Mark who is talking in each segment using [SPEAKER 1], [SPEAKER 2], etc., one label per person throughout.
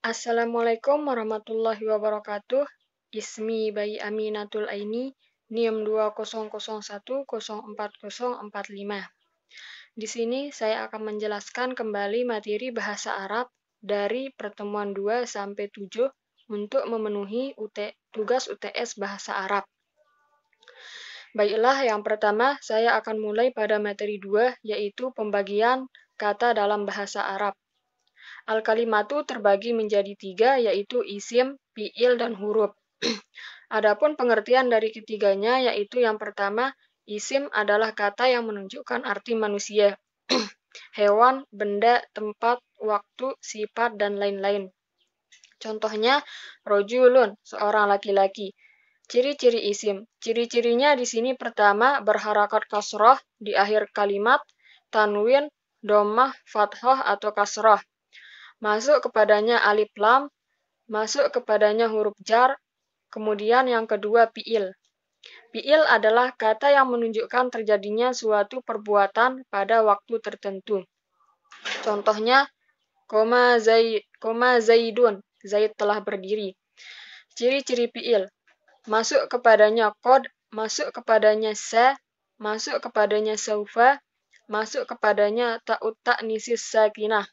[SPEAKER 1] Assalamualaikum warahmatullahi wabarakatuh. Ismi Bayi Aminatul Aini, NIM 2001040045. Di sini saya akan menjelaskan kembali materi bahasa Arab dari pertemuan 2 sampai 7 untuk memenuhi tugas UTS bahasa Arab. Baiklah, yang pertama saya akan mulai pada materi 2, yaitu pembagian kata dalam bahasa Arab. Al-kalimatu terbagi menjadi 3, yaitu isim, fi'il, dan huruf. Adapun pengertian dari ketiganya, yaitu yang pertama, isim adalah kata yang menunjukkan arti manusia, hewan, benda, tempat, waktu, sifat, dan lain-lain. Contohnya, rojulun, seorang laki-laki. Ciri-ciri isim. Ciri-cirinya di sini pertama, berharakat kasroh di akhir kalimat, tanwin, dhammah, fathah, atau kasroh. Masuk kepadanya alif lam, masuk kepadanya huruf jar, kemudian yang kedua fi'il. Fi'il adalah kata yang menunjukkan terjadinya suatu perbuatan pada waktu tertentu. Contohnya, koma zaidun, Zaid telah berdiri. Ciri-ciri fi'il. Masuk kepadanya qad, masuk kepadanya sa, masuk kepadanya saufa, masuk kepadanya ta'ut ta'nisis sakinah.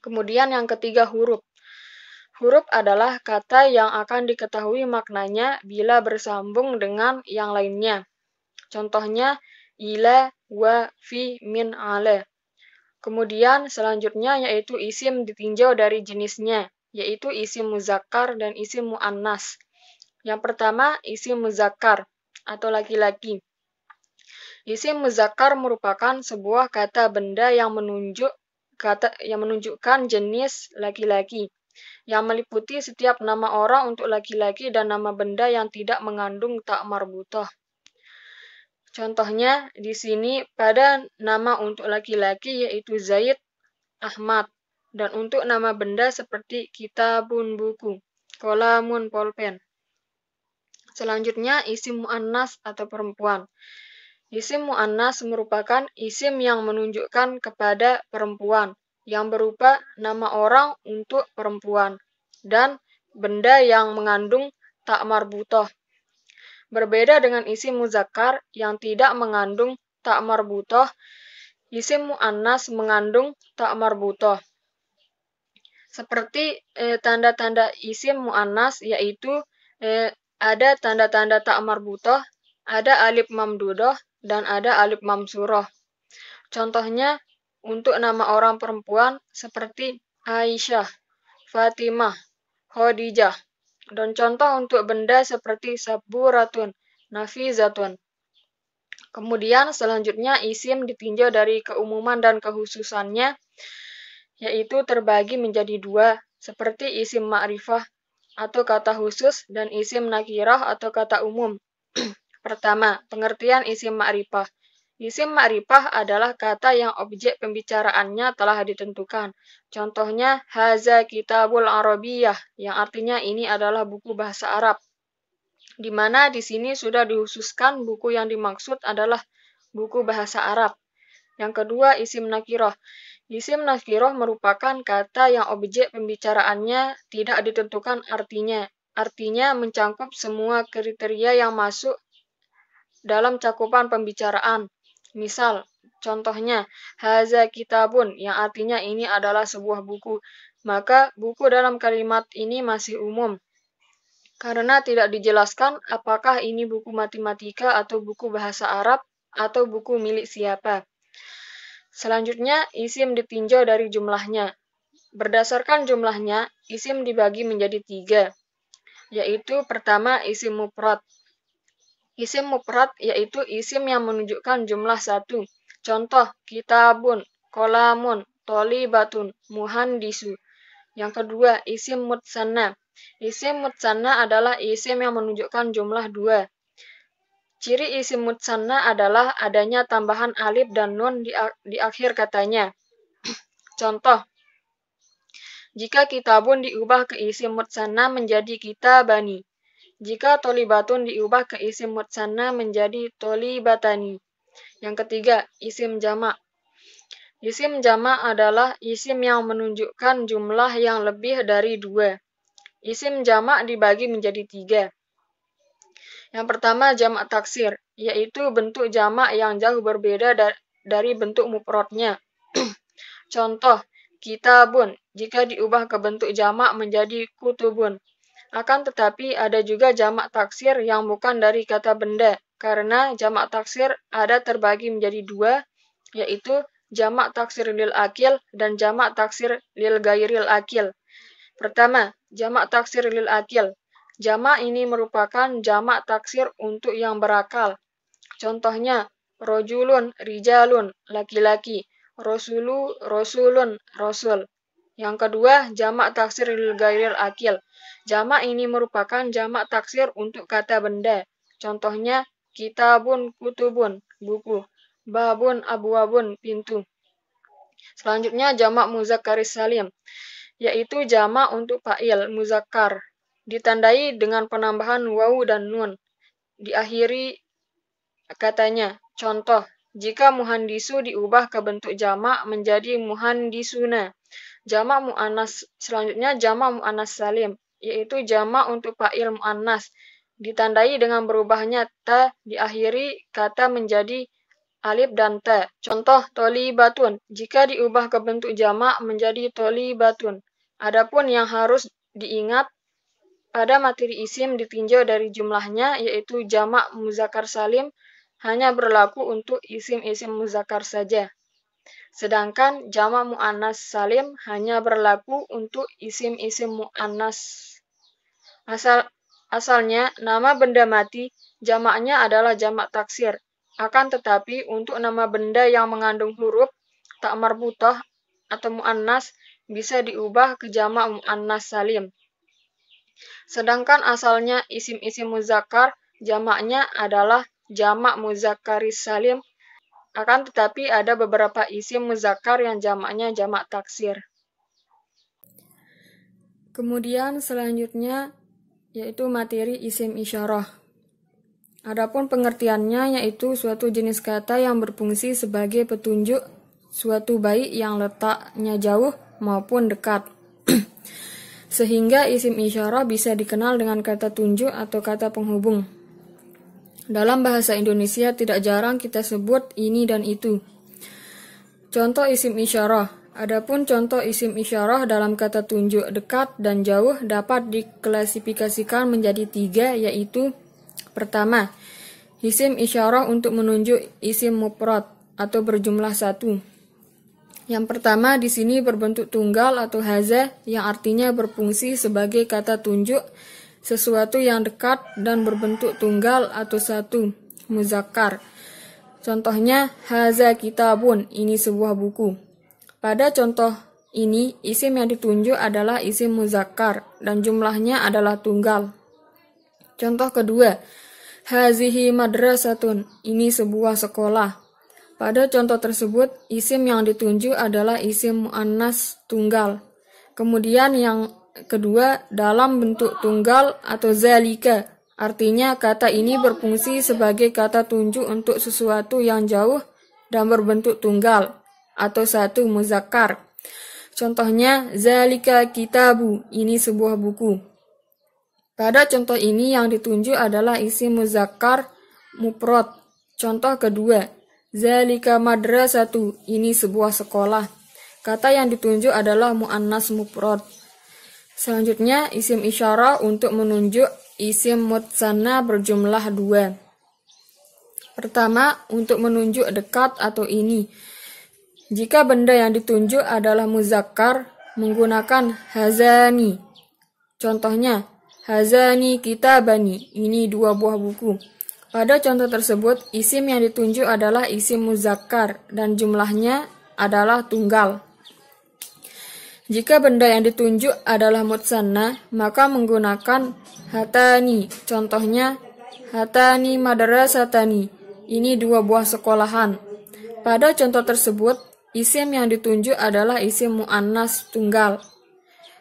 [SPEAKER 1] Kemudian yang ketiga huruf. Huruf adalah kata yang akan diketahui maknanya bila bersambung dengan yang lainnya. Contohnya, ila, wa, fi, min, ala. Kemudian selanjutnya yaitu isim ditinjau dari jenisnya, yaitu isim muzakkar dan isim muannas. Yang pertama, isim muzakkar atau laki-laki. Isim muzakkar merupakan sebuah kata benda yang menunjukkan jenis laki-laki, yang meliputi setiap nama orang untuk laki-laki dan nama benda yang tidak mengandung ta' marbutah. Contohnya di sini pada nama untuk laki-laki yaitu Zaid, Ahmad, dan untuk nama benda seperti kitabun buku, kolamun pulpen. Selanjutnya isim muannas atau perempuan. Isim muannas merupakan isim yang menunjukkan kepada perempuan, yang berupa nama orang untuk perempuan, dan benda yang mengandung ta' marbutah. Berbeda dengan isim muzakkar yang tidak mengandung ta' marbutah, isim muannas mengandung ta' marbutah. Seperti tanda-tanda isim muannas yaitu ada tanda-tanda ta' marbutah, ada alif mamdudah, dan ada alif mamsurah. Contohnya untuk nama orang perempuan seperti Aisyah, Fatimah, Khadijah. Dan contoh untuk benda seperti saburatun, nafizatun. Kemudian selanjutnya isim ditinjau dari keumuman dan kekhususannya, yaitu terbagi menjadi 2, seperti isim ma'rifah atau kata khusus dan isim nakirah atau kata umum. Pertama, pengertian isim ma'rifah. Isim ma'rifah adalah kata yang objek pembicaraannya telah ditentukan. Contohnya, haza kitabul arabiyah, yang artinya ini adalah buku bahasa Arab. Di mana di sini sudah dikhususkan buku yang dimaksud adalah buku bahasa Arab. Yang kedua, isim nakirah. Isim nakirah merupakan kata yang objek pembicaraannya tidak ditentukan artinya. Artinya mencakup semua kriteria yang masuk dalam cakupan pembicaraan. Misal, contohnya, haza kitabun, yang artinya ini adalah sebuah buku. Maka, buku dalam kalimat ini masih umum, karena tidak dijelaskan apakah ini buku matematika atau buku bahasa Arab atau buku milik siapa. Selanjutnya, isim ditinjau dari jumlahnya. Berdasarkan jumlahnya, isim dibagi menjadi 3, yaitu pertama isim mufrad. Isim mufrad yaitu isim yang menunjukkan jumlah 1. Contoh, kitabun, kolamun, tolibatun, muhandisu. Yang kedua, isim mutsanna. Isim mutsanna adalah isim yang menunjukkan jumlah 2. Ciri isim mutsanna adalah adanya tambahan alif dan nun di akhir katanya. Contoh, jika kitabun diubah ke isim mutsanna menjadi kitabani. Jika tolibatun diubah ke isim mutsanna menjadi tolibatani. Yang ketiga, isim jamak. Isim jamak adalah isim yang menunjukkan jumlah yang lebih dari 2. Isim jamak dibagi menjadi 3. Yang pertama jamak taksir, yaitu bentuk jamak yang jauh berbeda dari bentuk mufradnya. Contoh, kitabun jika diubah ke bentuk jamak menjadi kutubun. Akan tetapi ada juga jamak taksir yang bukan dari kata benda, karena jamak taksir ada terbagi menjadi 2, yaitu jamak taksir lil akil dan jamak taksir lil gairil akil. Pertama, jamak taksir lil akil. Jamak ini merupakan jamak taksir untuk yang berakal. Contohnya, rojulun, rijalun, laki-laki, rosulu, rosulun, rosul. Yang kedua, jamak taksir lil gairil akil. Jamak ini merupakan jamak taksir untuk kata benda. Contohnya, kitabun, kutubun, buku, babun, abwabun, pintu. Selanjutnya, jamak muzakkaris salim, yaitu jamak untuk fa'il muzakkar, ditandai dengan penambahan wawu dan nun. Diakhiri katanya. Contoh, jika muhandisu diubah ke bentuk jamak menjadi muhandisuna. Jamak mu'annas selanjutnya jamak mu'annas salim, yaitu jamak untuk fa'il mu'annas, ditandai dengan berubahnya ta diakhiri kata menjadi alif dan ta. Contoh, tolibatun jika diubah ke bentuk jamak menjadi tolibatun. Adapun yang harus diingat pada materi isim ditinjau dari jumlahnya, yaitu jamak muzakkar salim hanya berlaku untuk isim-isim muzakkar saja. Sedangkan jamak mu'annas salim hanya berlaku untuk isim-isim mu'annas. Asalnya, nama benda mati jamaknya adalah jamak taksir. Akan tetapi, untuk nama benda yang mengandung huruf tak marbutah atau mu'annas bisa diubah ke jamak mu'annas salim. Sedangkan asalnya isim-isim muzakkar jamaknya adalah jamak muzakkaris salim. Akan tetapi ada beberapa isim muzakkar yang jamaknya jamak taksir. Kemudian selanjutnya yaitu materi isim isyarah. Adapun pengertiannya yaitu suatu jenis kata yang berfungsi sebagai petunjuk suatu baik yang letaknya jauh maupun dekat. Sehingga isim isyarah bisa dikenal dengan kata tunjuk atau kata penghubung. Dalam bahasa Indonesia tidak jarang kita sebut ini dan itu. Contoh isim isyarah. Adapun contoh isim isyarah dalam kata tunjuk dekat dan jauh dapat diklasifikasikan menjadi 3, yaitu pertama, isim isyarah untuk menunjuk isim mufrad atau berjumlah 1. Yang pertama di sini berbentuk tunggal atau haza yang artinya berfungsi sebagai kata tunjuk sesuatu yang dekat dan berbentuk tunggal atau 1 muzakkar. Contohnya haza kitabun, ini sebuah buku. Pada contoh ini isim yang ditunjuk adalah isim muzakkar dan jumlahnya adalah tunggal. Contoh kedua, hazihi madrasatun, ini sebuah sekolah. Pada contoh tersebut, isim yang ditunjuk adalah isim mu'annas tunggal. Kemudian yang kedua, dalam bentuk tunggal atau zalika, artinya kata ini berfungsi sebagai kata tunjuk untuk sesuatu yang jauh dan berbentuk tunggal atau 1 muzakkar. Contohnya, zalika kitabu, ini sebuah buku. Pada contoh ini yang ditunjuk adalah isim muzakkar mufrad. Contoh kedua, zalika madrasatu, ini sebuah sekolah. Kata yang ditunjuk adalah mu'annas mufrad. Selanjutnya, isim isyarah untuk menunjuk isim mutsanna berjumlah 2. Pertama, untuk menunjuk dekat atau ini. Jika benda yang ditunjuk adalah muzakkar, menggunakan hazani. Contohnya, hazani kitabani, ini 2 buah buku. Pada contoh tersebut, isim yang ditunjuk adalah isim muzakkar dan jumlahnya adalah tunggal. Jika benda yang ditunjuk adalah mutsanna, maka menggunakan hatani. Contohnya, hatani madrasatani, ini 2 buah sekolahan. Pada contoh tersebut, isim yang ditunjuk adalah isim mu'annas tunggal.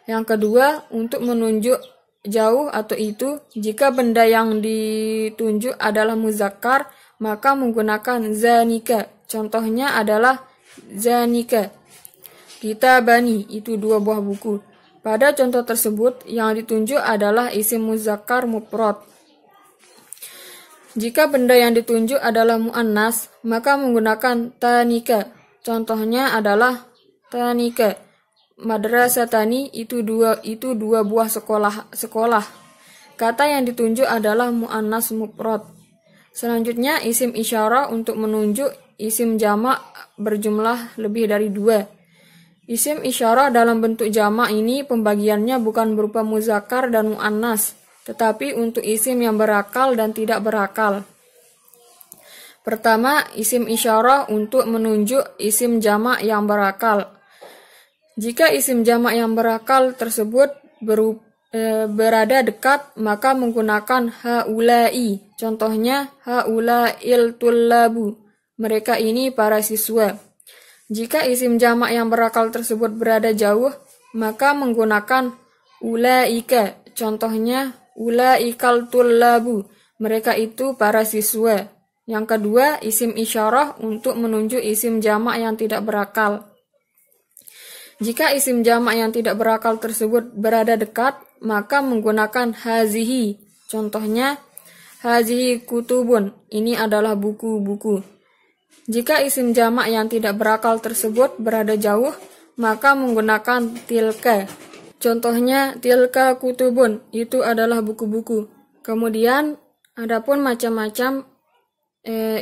[SPEAKER 1] Yang kedua, untuk menunjuk jauh atau itu, jika benda yang ditunjuk adalah muzakkar, maka menggunakan zanika. Contohnya adalah zanika. Kitabani, itu 2 buah buku. Pada contoh tersebut, yang ditunjuk adalah isim muzakkar mufrad. Jika benda yang ditunjuk adalah muannas, maka menggunakan tanika. Contohnya adalah tanika. Madrasatani, itu dua buah sekolah. Kata yang ditunjuk adalah muannas mufrad. Selanjutnya, isim isyarah untuk menunjuk isim jamak berjumlah lebih dari 2. Isim isyarah dalam bentuk jamak ini pembagiannya bukan berupa muzakkar dan muannas, tetapi untuk isim yang berakal dan tidak berakal. Pertama, isim isyarah untuk menunjuk isim jamak yang berakal. Jika isim jamak yang berakal tersebut berada dekat, maka menggunakan haulai. Contohnya, haulail tullabu. Mereka ini para siswa. Jika isim jamak yang berakal tersebut berada jauh, maka menggunakan ulaika. Contohnya, ulaikal tullabu. Mereka itu para siswa. Yang kedua, isim isyarah untuk menunjuk isim jamak yang tidak berakal. Jika isim jamak yang tidak berakal tersebut berada dekat, maka menggunakan hazihi. Contohnya, hazihi kutubun. Ini adalah buku-buku. Jika isim jamak yang tidak berakal tersebut berada jauh, maka menggunakan tilka. Contohnya, tilka kutubun, itu adalah buku-buku. Kemudian, adapun macam-macam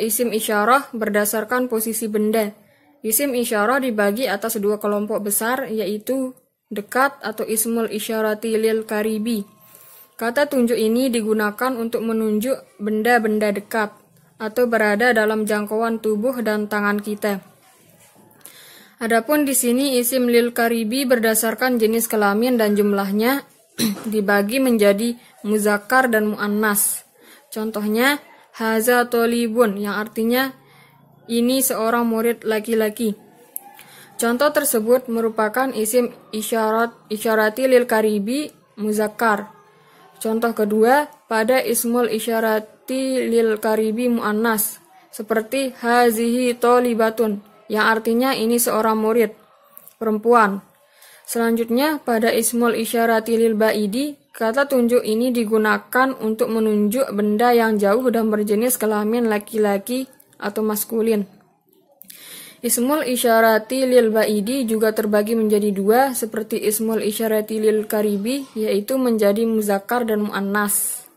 [SPEAKER 1] isim isyarah berdasarkan posisi benda. Isim isyarah dibagi atas 2 kelompok besar, yaitu dekat atau ismul isyarati lil karibi. Kata tunjuk ini digunakan untuk menunjuk benda-benda dekat atau berada dalam jangkauan tubuh dan tangan kita. Adapun di sini isim lil karibi berdasarkan jenis kelamin dan jumlahnya dibagi menjadi muzakkar dan muannas. Contohnya, haza tolibun, yang artinya ini seorang murid laki-laki. Contoh tersebut merupakan isim isyarati lil karibi muzakkar. Contoh kedua, pada ismul isyarati lil karibi muannas, seperti hazihi tolibatun, yang artinya ini seorang murid perempuan. Selanjutnya, pada ismul isyarati lil baidi, kata tunjuk ini digunakan untuk menunjuk benda yang jauh dan berjenis kelamin laki-laki atau maskulin. Ismul isyarati lil baidi juga terbagi menjadi 2, seperti ismul isyarati lil karibi, yaitu menjadi muzakkar dan muannas.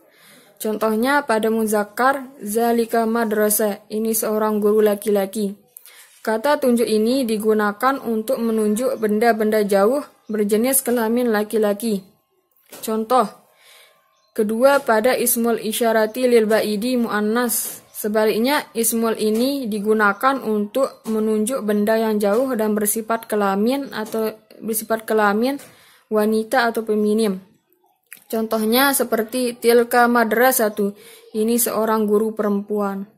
[SPEAKER 1] Contohnya pada muzakkar, zalika madrasah, ini seorang guru laki-laki. Kata tunjuk ini digunakan untuk menunjuk benda-benda jauh berjenis kelamin laki-laki. Contoh kedua pada ismul isyarati lil baidi muannas. Sebaliknya, ismul ini digunakan untuk menunjuk benda yang jauh dan bersifat kelamin wanita atau feminim. Contohnya seperti tilka madrasatu, ini seorang guru perempuan.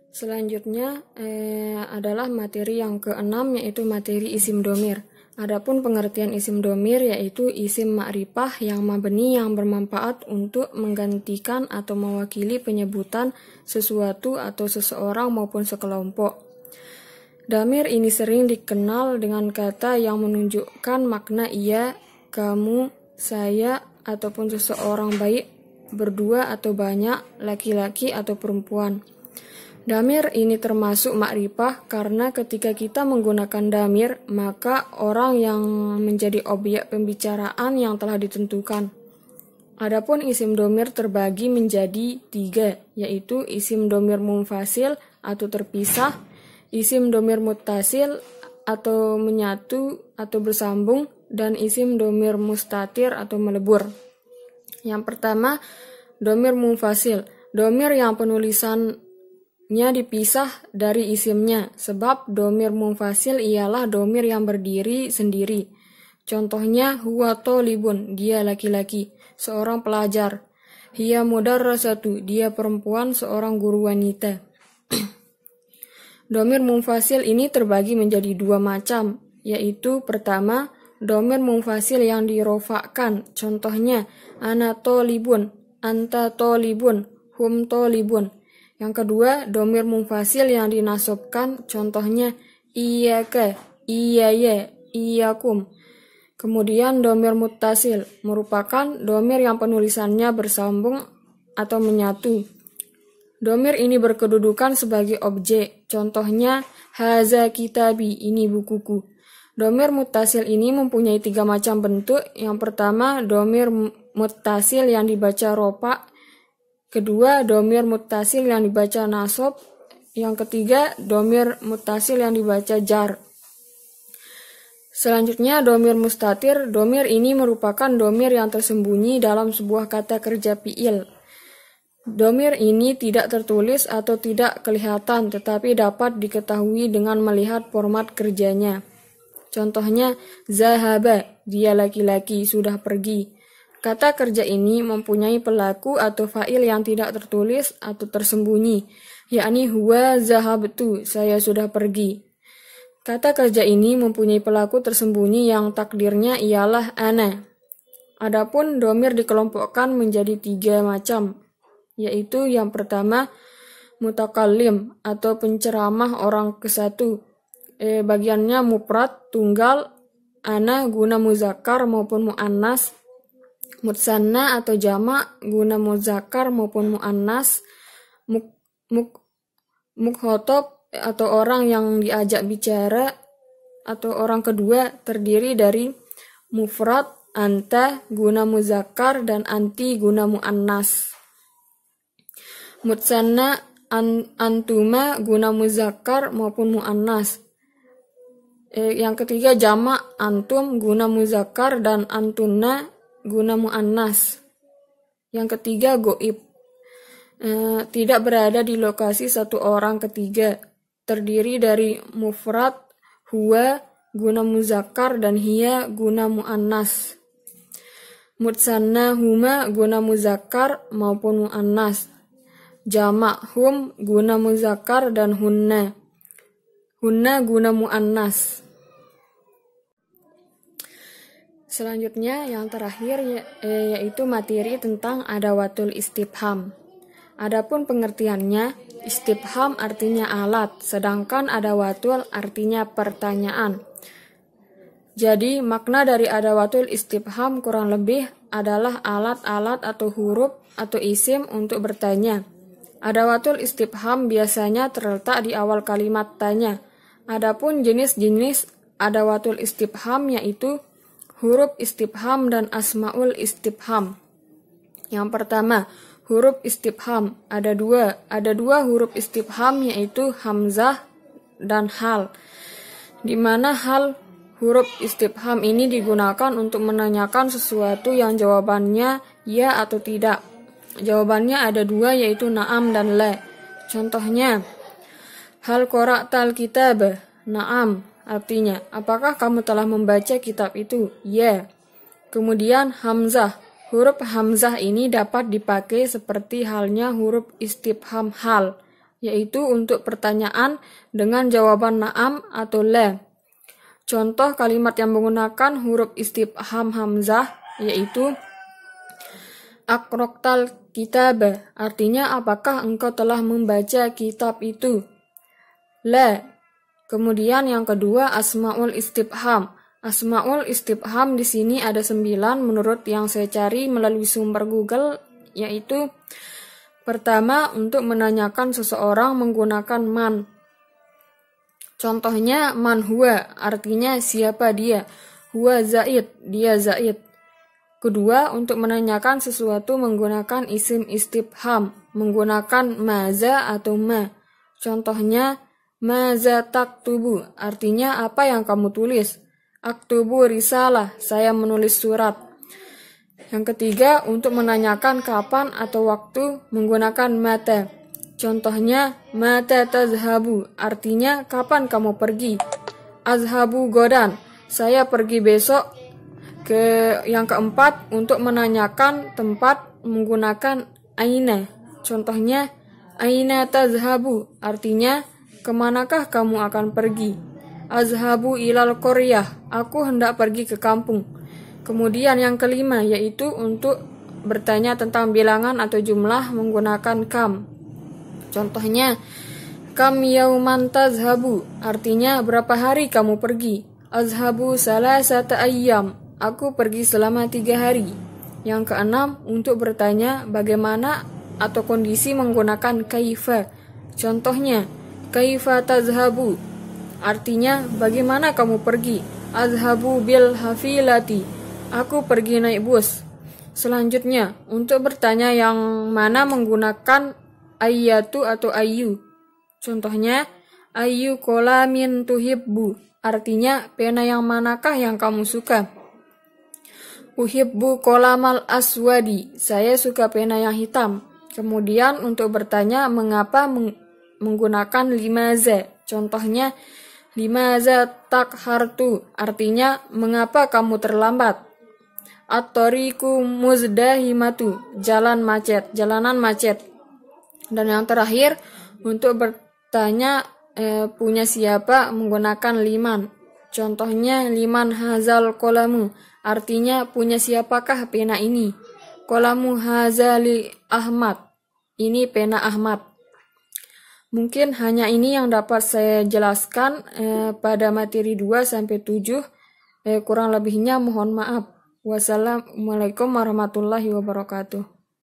[SPEAKER 1] Selanjutnya adalah materi yang ke-6, yaitu materi isim domir. Adapun pengertian isim domir yaitu isim ma'rifah yang mabni yang bermanfaat untuk menggantikan atau mewakili penyebutan sesuatu atau seseorang maupun sekelompok. Damir ini sering dikenal dengan kata yang menunjukkan makna ia, kamu, saya, ataupun seseorang, baik berdua atau banyak, laki-laki atau perempuan. Damir ini termasuk makrifah karena ketika kita menggunakan damir, maka orang yang menjadi objek pembicaraan yang telah ditentukan. Adapun isim domir terbagi menjadi 3, yaitu isim domir munfasil atau terpisah, isim domir muttasil atau menyatu atau bersambung, dan isim domir mustatir atau melebur. Yang pertama, domir munfasil. Domir yang penulisannya dipisah dari isimnya, sebab domir munfasil ialah domir yang berdiri sendiri. Contohnya, huwa tolibun, dia laki-laki, seorang pelajar. Hiya mudarrasatu, dia perempuan, seorang guru wanita. Domir munfasil ini terbagi menjadi 2 macam, yaitu pertama, domir munfasil yang dirofakkan. Contohnya, ana tolibun, anta tolibun, hum tolibun. Yang kedua, domir munfasil yang dinasobkan, contohnya iyyaka, iyaya, iyyakum. Kemudian domir muttasil merupakan domir yang penulisannya bersambung atau menyatu. Domir ini berkedudukan sebagai objek, contohnya haza kitabi, ini bukuku. Domir muttasil ini mempunyai 3 macam bentuk. Yang pertama, domir muttasil yang dibaca rofa. Kedua, domir muttasil yang dibaca nasab. Yang ketiga, domir muttasil yang dibaca jar. Selanjutnya, domir mustatir. Domir ini merupakan domir yang tersembunyi dalam sebuah kata kerja fi'il. Domir ini tidak tertulis atau tidak kelihatan, tetapi dapat diketahui dengan melihat format kerjanya. Contohnya, zahaba, dia laki-laki, sudah pergi. Kata kerja ini mempunyai pelaku atau fa'il yang tidak tertulis atau tersembunyi, yakni huwa zahabtu, saya sudah pergi. Kata kerja ini mempunyai pelaku tersembunyi yang takdirnya ialah ana. Adapun domir dikelompokkan menjadi 3 macam, yaitu yang pertama, mutakallim atau penceramah orang ke-1. Bagiannya mufrad, tunggal, ana guna muzakkar maupun muannas, mutsanna atau jamak guna muzakkar maupun muannas, mukhotob atau orang yang diajak bicara atau orang kedua terdiri dari mufrad, anta guna muzakkar dan anti guna muannas. Mutsanna, antuma guna muzakkar maupun muannas. Yang ketiga jamak, antum guna muzakkar dan antunna guna muannas. Yang ketiga goib, tidak berada di lokasi satu orang ketiga, terdiri dari mufrad, huwa guna muzakkar dan hiya guna muannas. Mutsanna huma guna muzakkar maupun muannas. Jamak hum guna muzakkar dan hunna guna muannas. Selanjutnya yang terakhir yaitu materi tentang adawatul istifham. Adapun pengertiannya, istifham artinya alat, sedangkan adawatul artinya pertanyaan. Jadi makna dari adawatul istifham kurang lebih adalah alat-alat atau huruf atau isim untuk bertanya. Adawatul istifham biasanya terletak di awal kalimat tanya. Adapun jenis-jenis adawatul istifham yaitu huruf istifham dan asmaul istifham. Yang pertama, huruf istifham. Ada dua huruf istifham yaitu hamzah dan hal. Di mana hal huruf istifham ini digunakan untuk menanyakan sesuatu yang jawabannya ya atau tidak. Jawabannya ada 2 yaitu na'am dan la. Contohnya, hal qara'tal kitab? Na'am, artinya apakah kamu telah membaca kitab itu? Ya. Kemudian hamzah. Huruf hamzah ini dapat dipakai seperti halnya huruf istifham hal, yaitu untuk pertanyaan dengan jawaban na'am atau la. Contoh kalimat yang menggunakan huruf istifham hamzah yaitu aqra'tal kitab, artinya apakah engkau telah membaca kitab itu? La. Kemudian yang kedua asmaul istifham. Asmaul istifham di sini ada 9 menurut yang saya cari melalui sumber Google, yaitu pertama untuk menanyakan seseorang menggunakan man. Contohnya man huwa, artinya siapa dia. Huwa zaid, dia zaid. Kedua untuk menanyakan sesuatu menggunakan isim istifham, menggunakan maza atau ma. Contohnya maza taktubu, artinya apa yang kamu tulis. Aktubu risalah, saya menulis surat. Yang ketiga, untuk menanyakan kapan atau waktu menggunakan mata. Contohnya, mata tazhabu, artinya kapan kamu pergi. Azhabu godan, saya pergi besok. Yang keempat, untuk menanyakan tempat menggunakan aina. Contohnya, aina tazhabu, artinya kemanakah kamu akan pergi. Azhabu ilal qaryah, aku hendak pergi ke kampung. Kemudian yang kelima yaitu untuk bertanya tentang bilangan atau jumlah menggunakan kam. Contohnya, kam yauman tazhabu, artinya berapa hari kamu pergi. Azhabu salasata ayyam, aku pergi selama 3 hari. Yang keenam, untuk bertanya bagaimana atau kondisi menggunakan kaifa. Contohnya, kaifa tazhabu, artinya bagaimana kamu pergi. Azhabu bil hafilati, aku pergi naik bus. Selanjutnya, untuk bertanya yang mana menggunakan ayyatu atau ayyu. Contohnya, ayyu qalamin tuhibbu, artinya pena yang manakah yang kamu suka. Uhibbu qalamal aswadi, saya suka pena yang hitam. Kemudian untuk bertanya mengapa menggunakan limaza. Contohnya, limaza takhartu, artinya mengapa kamu terlambat. At-tariqu muzdahimatu, jalanan macet. Dan yang terakhir, untuk bertanya punya siapa menggunakan liman. Contohnya, liman hazal qalamu, artinya punya siapakah pena ini. Qalamu hazali Ahmad, ini pena Ahmad. Mungkin hanya ini yang dapat saya jelaskan pada materi 2-7. Kurang lebihnya mohon maaf. Wassalamualaikum warahmatullahi wabarakatuh.